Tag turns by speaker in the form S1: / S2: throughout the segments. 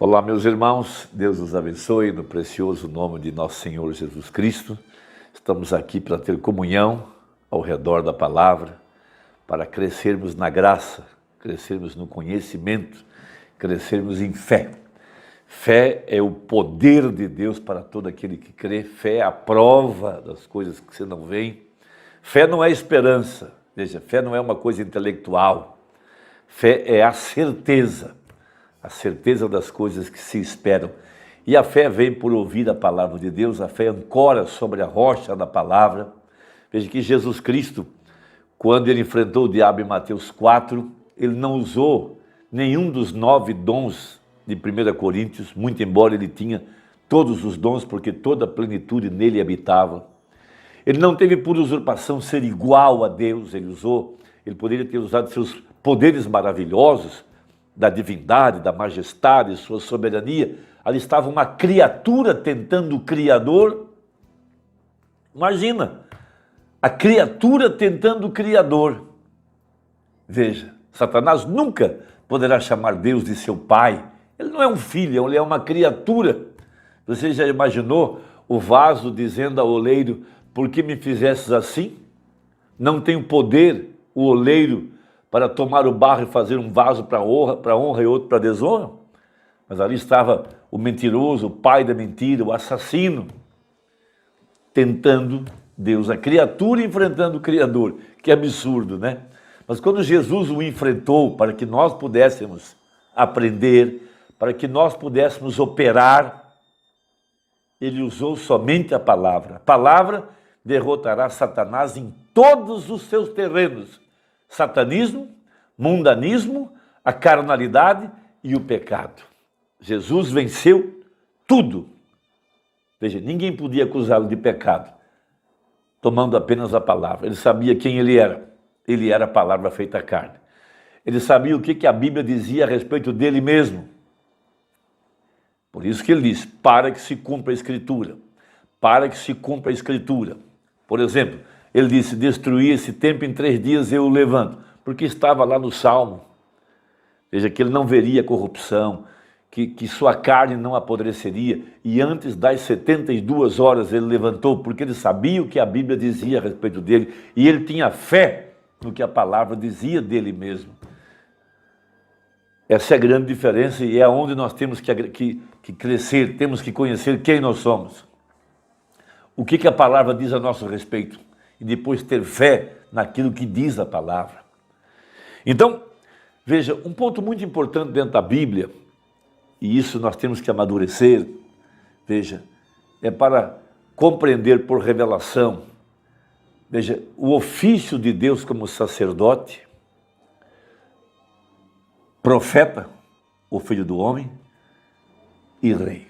S1: Olá, meus irmãos, Deus os abençoe no precioso nome de nosso Senhor Jesus Cristo. Estamos aqui para ter comunhão ao redor da palavra, para crescermos na graça, crescermos no conhecimento, crescermos em fé. Fé é o poder de Deus para todo aquele que crê. Fé é a prova das coisas que você não vê. Fé não é esperança. Veja, fé não é uma coisa intelectual. Fé é a certeza das coisas que se esperam. E a fé vem por ouvir a palavra de Deus, a fé ancora sobre a rocha da palavra. Veja que Jesus Cristo, quando ele enfrentou o diabo em Mateus 4, ele não usou nenhum dos 9 dons de 1 Coríntios, muito embora ele tinha todos os dons, porque toda a plenitude nele habitava. Ele não teve por usurpação ser igual a Deus, ele poderia ter usado seus poderes maravilhosos, da divindade, da majestade, sua soberania. Ali estava uma criatura tentando o Criador. Imagina, a criatura tentando o Criador. Veja, Satanás nunca poderá chamar Deus de seu pai. Ele não é um filho, ele é uma criatura. Você já imaginou o vaso dizendo ao oleiro: por que me fizestes assim? Não tenho poder o oleiro para tomar o barro e fazer um vaso para honra e outro para desonra? Mas ali estava o mentiroso, o pai da mentira, o assassino, tentando Deus, a criatura enfrentando o Criador. Que absurdo, né? Mas quando Jesus o enfrentou para que nós pudéssemos aprender, para que nós pudéssemos operar, ele usou somente a palavra. A palavra derrotará Satanás em todos os seus terrenos: satanismo, mundanismo, a carnalidade e o pecado. Jesus venceu tudo. Veja, ninguém podia acusá-lo de pecado, tomando apenas a palavra. Ele sabia quem ele era. Ele era a palavra feita carne. Ele sabia o que a Bíblia dizia a respeito dele mesmo. Por isso que ele diz: para que se cumpra a Escritura. Para que se cumpra a Escritura. Por exemplo, ele disse: destruir esse templo em 3 dias eu o levanto. Porque estava lá no Salmo. Veja que ele não veria corrupção, que sua carne não apodreceria. E antes das 72 horas ele levantou, porque ele sabia o que a Bíblia dizia a respeito dele. E ele tinha fé no que a palavra dizia dele mesmo. Essa é a grande diferença e é onde nós temos que crescer, temos que conhecer quem nós somos. O que a palavra diz a nosso respeito. E depois ter fé naquilo que diz a palavra. Então, veja, um ponto muito importante dentro da Bíblia, e isso nós temos que amadurecer, veja, é para compreender por revelação, veja, o ofício de Deus como sacerdote, profeta, o Filho do Homem e Rei.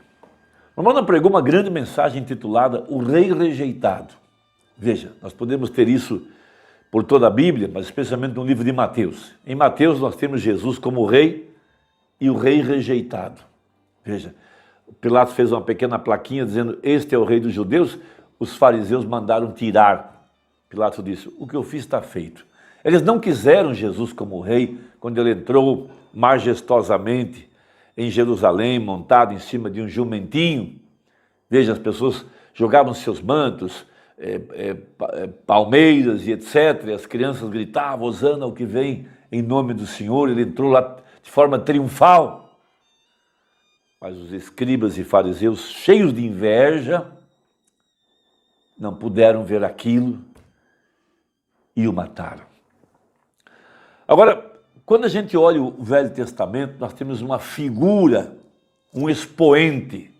S1: Romano pregou uma grande mensagem intitulada O Rei Rejeitado. Veja, nós podemos ter isso por toda a Bíblia, mas especialmente no livro de Mateus. Em Mateus nós temos Jesus como rei e o rei rejeitado. Veja, Pilatos fez uma pequena plaquinha dizendo: este é o rei dos judeus. Os fariseus mandaram tirar. Pilatos disse: o que eu fiz está feito. Eles não quiseram Jesus como rei quando ele entrou majestosamente em Jerusalém, montado em cima de um jumentinho. Veja, as pessoas jogavam seus mantos, palmeiras e etc. E as crianças gritavam: hosana ao que vem em nome do Senhor. Ele entrou lá de forma triunfal. Mas os escribas e fariseus, cheios de inveja, não puderam ver aquilo e o mataram. Agora, quando a gente olha o Velho Testamento, nós temos uma figura, um expoente,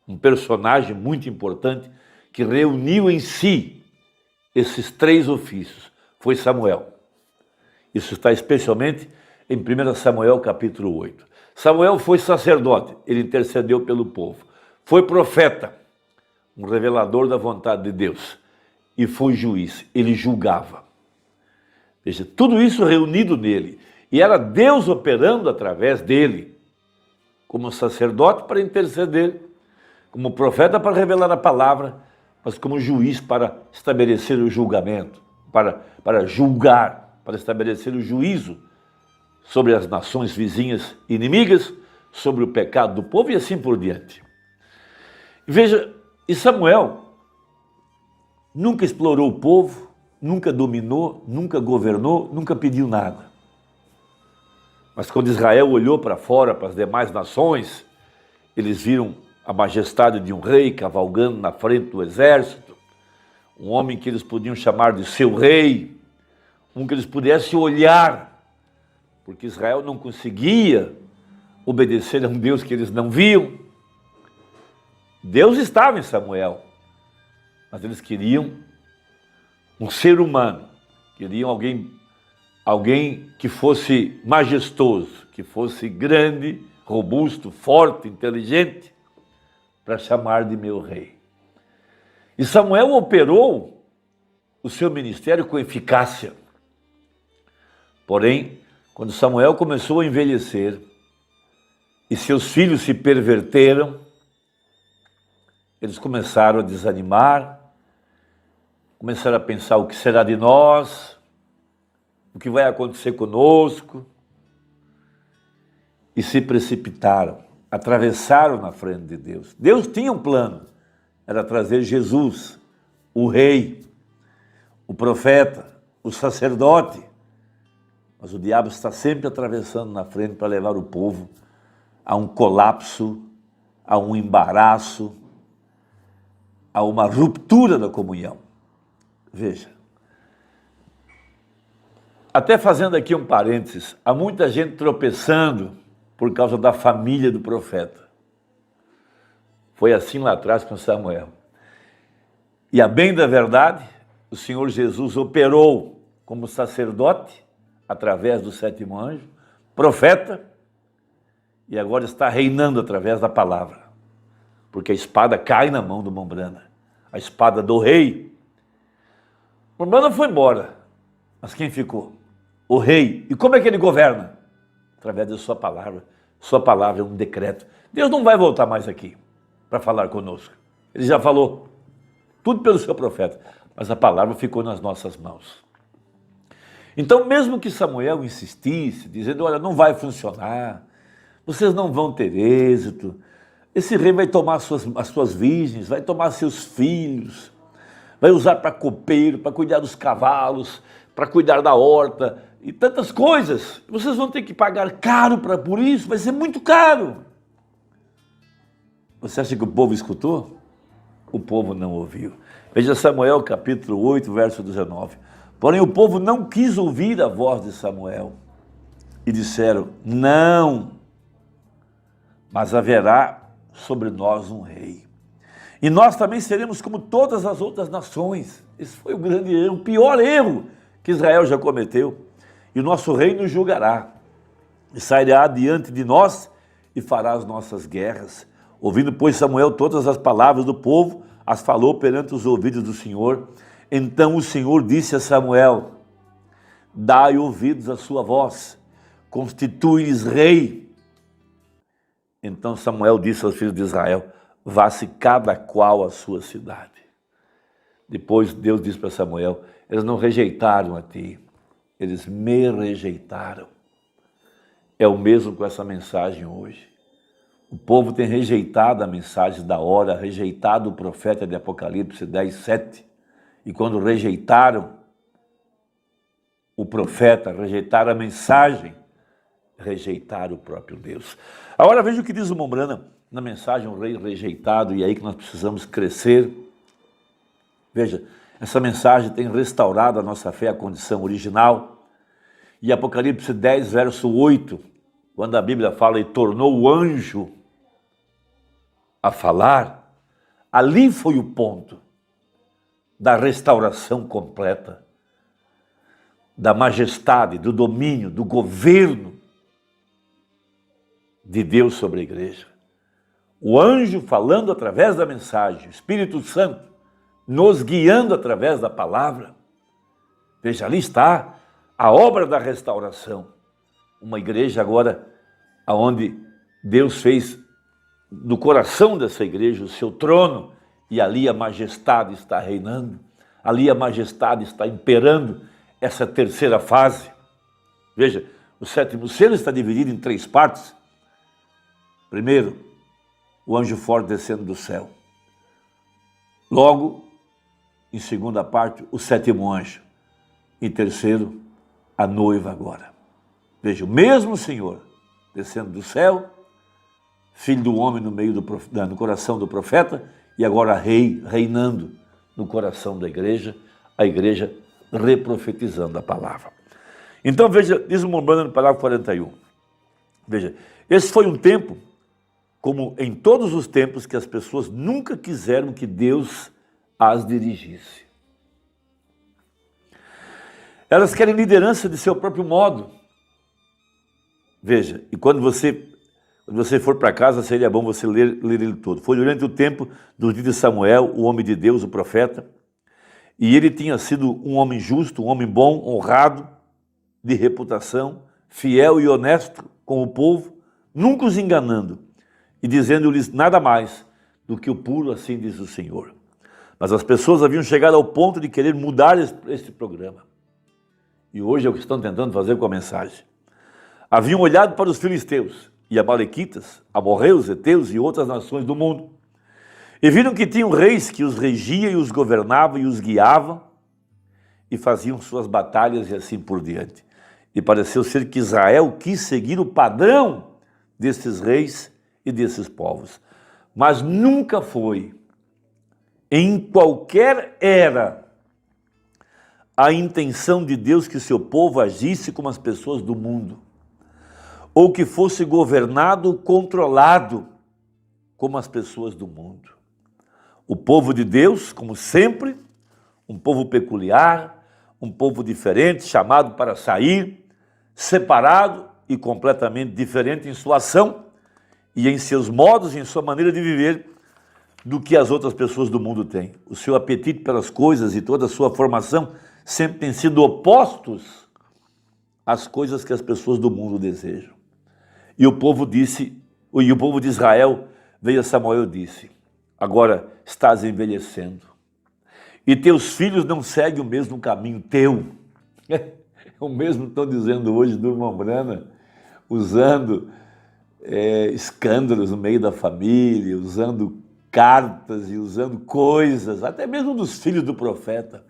S1: um personagem muito importante que reuniu em si esses 3 ofícios. Foi Samuel. Isso está especialmente em 1 Samuel capítulo 8. Samuel foi sacerdote, ele intercedeu pelo povo. Foi profeta, um revelador da vontade de Deus. E foi juiz, ele julgava. Veja, tudo isso reunido nele. E era Deus operando através dele, como sacerdote para interceder, como profeta para revelar a palavra, mas como juiz para estabelecer o julgamento, para julgar, para estabelecer o juízo sobre as nações vizinhas inimigas, sobre o pecado do povo e assim por diante. Veja, e Samuel nunca explorou o povo, nunca dominou, nunca governou, nunca pediu nada. Mas quando Israel olhou para fora, para as demais nações, eles viram a majestade de um rei cavalgando na frente do exército, um homem que eles podiam chamar de seu rei, um que eles pudessem olhar, porque Israel não conseguia obedecer a um Deus que eles não viam. Deus estava em Samuel, mas eles queriam um ser humano, queriam alguém que fosse majestoso, que fosse grande, robusto, forte, inteligente, para chamar de meu rei. E Samuel operou o seu ministério com eficácia. Porém, quando Samuel começou a envelhecer e seus filhos se perverteram, eles começaram a desanimar, começaram a pensar o que será de nós, o que vai acontecer conosco, e se precipitaram, atravessaram na frente de Deus. Deus tinha um plano, era trazer Jesus, o rei, o profeta, o sacerdote, mas o diabo está sempre atravessando na frente para levar o povo a um colapso, a um embaraço, a uma ruptura da comunhão. Veja, até fazendo aqui um parênteses, há muita gente tropeçando por causa da família do profeta. Foi assim lá atrás com Samuel. E a bem da verdade, o Senhor Jesus operou como sacerdote, através do sétimo anjo, profeta, e agora está reinando através da palavra. Porque a espada cai na mão do Mombrana, a espada do rei. Mombrana foi embora, mas quem ficou? O rei. E como é que ele governa? Através da sua palavra. Sua palavra é um decreto. Deus não vai voltar mais aqui para falar conosco. Ele já falou tudo pelo seu profeta, mas a palavra ficou nas nossas mãos. Então, mesmo que Samuel insistisse, dizendo, olha, não vai funcionar, vocês não vão ter êxito, esse rei vai tomar as suas virgens, vai tomar seus filhos, vai usar para copeiro, para cuidar dos cavalos, para cuidar da horta e tantas coisas. Vocês vão ter que pagar caro por isso, vai ser muito caro. Você acha que o povo escutou? O povo não ouviu. Veja Samuel capítulo 8, verso 19. Porém o povo não quis ouvir a voz de Samuel e disseram, não, mas haverá sobre nós um rei. E nós também seremos como todas as outras nações. Esse foi o grande erro, o pior erro que Israel já cometeu. E o nosso rei nos julgará, e sairá diante de nós e fará as nossas guerras. Ouvindo, pois, Samuel todas as palavras do povo, as falou perante os ouvidos do Senhor. Então o Senhor disse a Samuel, dai ouvidos à sua voz, constitui-lhes rei. Então Samuel disse aos filhos de Israel, vá-se cada qual à sua cidade. Depois Deus disse para Samuel, eles não rejeitaram a ti, eles me rejeitaram. É o mesmo com essa mensagem hoje. O povo tem rejeitado a mensagem da hora, rejeitado o profeta de Apocalipse 10, 7. E quando rejeitaram o profeta, rejeitaram a mensagem, rejeitaram o próprio Deus. Agora veja o que diz o Mombrana na mensagem, um rei rejeitado, e aí que nós precisamos crescer. Veja, essa mensagem tem restaurado a nossa fé à condição original. E Apocalipse 10, verso 8, quando a Bíblia fala e tornou o anjo a falar, ali foi o ponto da restauração completa, da majestade, do domínio, do governo de Deus sobre a igreja. O anjo falando através da mensagem, o Espírito Santo nos guiando através da palavra. Veja, ali está a obra da restauração. Uma igreja agora onde Deus fez do coração dessa igreja o seu trono, e ali a majestade está reinando, ali a majestade está imperando essa terceira fase. Veja, o sétimo selo está dividido em 3 partes. Primeiro, o anjo forte descendo do céu. Logo, em segunda parte, o sétimo anjo. Em terceiro, a noiva agora. Veja, o mesmo Senhor descendo do céu, filho do homem no meio no coração do profeta, e agora rei, reinando no coração da igreja, a igreja reprofetizando a palavra. Então veja, diz o Mombrana no parágrafo 41. Veja, esse foi um tempo, como em todos os tempos, que as pessoas nunca quiseram que Deus as dirigisse. Elas querem liderança de seu próprio modo. Veja, e quando você for para casa, seria bom você ler ele todo. Foi durante o tempo do dia de Samuel, o homem de Deus, o profeta, e ele tinha sido um homem justo, um homem bom, honrado, de reputação, fiel e honesto com o povo, nunca os enganando e dizendo-lhes nada mais do que o puro, assim diz o Senhor. Mas as pessoas haviam chegado ao ponto de querer mudar esse programa. E hoje é o que estão tentando fazer com a mensagem. Haviam olhado para os filisteus e amalequitas, amorreus, heteus e outras nações do mundo, e viram que tinham reis que os regiam e os governavam e os guiavam e faziam suas batalhas e assim por diante. E pareceu ser que Israel quis seguir o padrão desses reis e desses povos. Mas nunca foi, em qualquer era, a intenção de Deus que seu povo agisse como as pessoas do mundo, ou que fosse governado, controlado como as pessoas do mundo. O povo de Deus, como sempre, um povo peculiar, um povo diferente, chamado para sair, separado e completamente diferente em sua ação e em seus modos, em sua maneira de viver, do que as outras pessoas do mundo têm. O seu apetite pelas coisas e toda a sua formação sempre têm sido opostos às coisas que as pessoas do mundo desejam. E o povo de Israel veio a Samuel e disse: agora estás envelhecendo, e teus filhos não seguem o mesmo caminho teu. O mesmo estão dizendo hoje do irmão Brana, usando escândalos no meio da família, usando cartas e usando coisas, até mesmo dos filhos do profeta.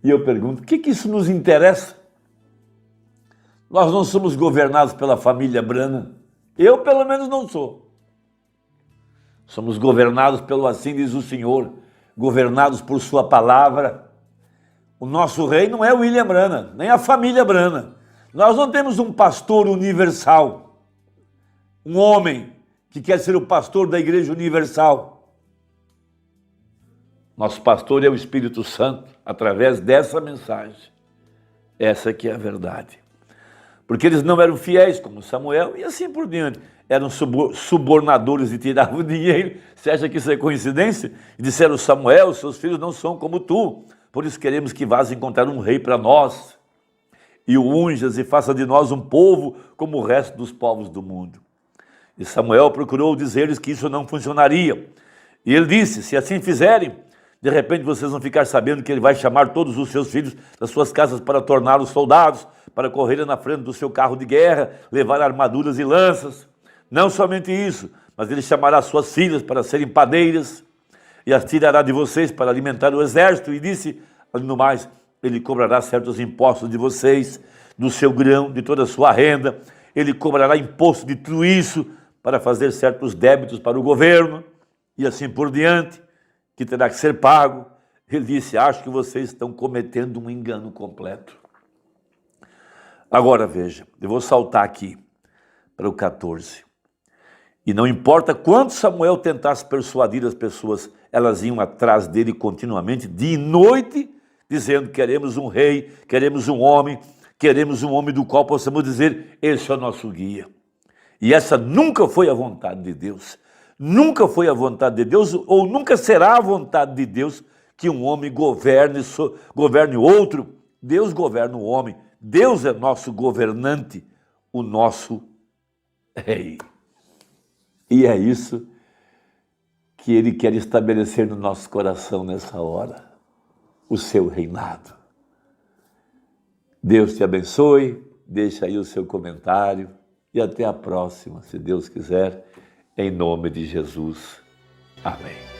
S1: E eu pergunto, o que isso nos interessa? Nós não somos governados pela família Brana. Eu, pelo menos, não sou. Somos governados pelo assim diz o Senhor, governados por sua palavra. O nosso rei não é o William Brana, nem a família Brana. Nós não temos um pastor universal, um homem que quer ser o pastor da igreja universal. Nosso pastor é o Espírito Santo, através dessa mensagem. Essa que é a verdade. Porque eles não eram fiéis como Samuel e assim por diante. Eram subornadores e tiravam dinheiro. Você acha que isso é coincidência? E disseram: Samuel, seus filhos não são como tu, por isso queremos que vás encontrar um rei para nós, e o unjas e faça de nós um povo como o resto dos povos do mundo. E Samuel procurou dizer-lhes que isso não funcionaria. E ele disse: se assim fizerem, de repente vocês vão ficar sabendo que ele vai chamar todos os seus filhos das suas casas para torná-los soldados, para correrem na frente do seu carro de guerra, levar armaduras e lanças. Não somente isso, mas ele chamará suas filhas para serem padeiras, e as tirará de vocês para alimentar o exército. E disse, além do mais, ele cobrará certos impostos de vocês, do seu grão, de toda a sua renda. Ele cobrará imposto de tudo isso para fazer certos débitos para o governo, e assim por diante, que terá que ser pago. Ele disse: acho que vocês estão cometendo um engano completo. Agora veja, eu vou saltar aqui para o 14. E não importa quanto Samuel tentasse persuadir as pessoas, elas iam atrás dele continuamente, dia e noite, dizendo: queremos um rei, queremos um homem do qual possamos dizer, esse é o nosso guia. E essa nunca foi a vontade de Deus. Nunca foi a vontade de Deus, ou nunca será a vontade de Deus, que um homem governe outro. Deus governa o homem. Deus é nosso governante, o nosso rei. E é isso que ele quer estabelecer no nosso coração nessa hora, o seu reinado. Deus te abençoe, deixa aí o seu comentário e até a próxima, se Deus quiser, em nome de Jesus. Amém.